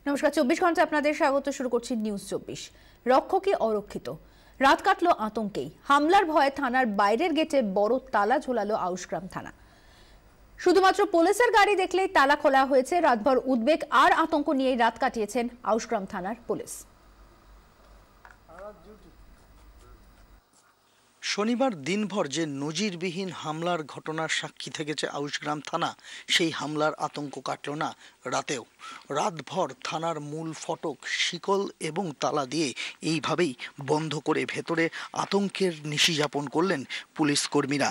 নমস্কার, 24 ঘন্টা আপনাদের স্বাগত। শুরু করছি নিউজ 24। রক্ষকে অরক্ষিত, রাত কাটলো আতঙ্কেই। হামলার ভয়ে থানার বাইরের গেটে বড় তালা ঝোলালো আউশগ্রাম থানা। শুধুমাত্র পুলিশের গাড়ি দেখলেই তালা খোলা হয়েছে। রাতভর উদ্বেগ আর আতঙ্ক নিয়েই রাত কাটিয়েছেন আউশগ্রাম থানার পুলিশ। শনিবার দিনভর যে নজিরবিহীন হামলার ঘটনার সাক্ষী থেকেছে আউশগ্রাম থানা, সেই হামলার আতঙ্ক কাটল না রাতেও। রাতভর থানার মূল ফটক শিকল এবং তালা দিয়ে এইভাবেই বন্ধ করে ভেতরে আতঙ্কের নিশি যাপন করলেন পুলিশ কর্মীরা।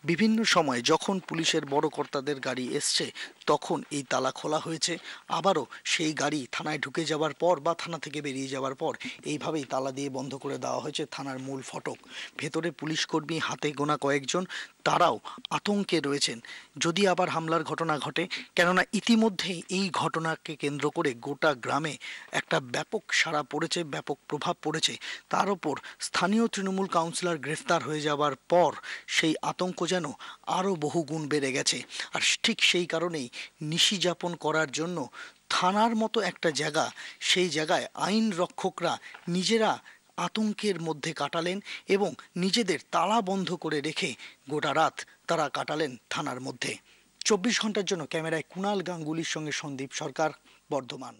বিভিন্ন সময় যখন পুলিশের বড় কর্তাদের গাড়ি এসছে তখন এই তালা খোলা হয়েছে। আবারও সেই গাড়ি থানায় ঢুকে যাওয়ার পর বা থানা থেকে বেরিয়ে যাওয়ার পর এইভাবেই তালা দিয়ে বন্ধ করে দেওয়া হয়েছে থানার মূল ফটক। ভেতরে পুলিশ কর্মী হাতে গোনা কয়েকজন, তারাও আতঙ্কে রয়েছেন যদি আবার হামলার ঘটনা ঘটে। কেননা ইতিমধ্যেই এই ঘটনাকে কেন্দ্র করে গোটা গ্রামে একটা ব্যাপক সাড়া পড়েছে, ব্যাপক প্রভাব পড়েছে। তার ওপর স্থানীয় তৃণমূল কাউন্সিলর গ্রেফতার হয়ে যাওয়ার পর সেই আতঙ্ক যেন আরও বহুগুণ বেড়ে গেছে। আর ঠিক সেই কারণেই নিশি যাপন করার জন্য থানার মতো একটা জায়গা, সেই জায়গায় আইন রক্ষকরা নিজেরা আতঙ্কের মধ্যে কাটালেন এবং নিজেদের তালা বন্ধ করে রেখে গোটা রাত তারা কাটালেন থানার মধ্যে। 24 ঘন্টার জন্য ক্যামেরায় কুণাল গাঙ্গুলির সঙ্গে সন্দীপ সরকার, বর্ধমান।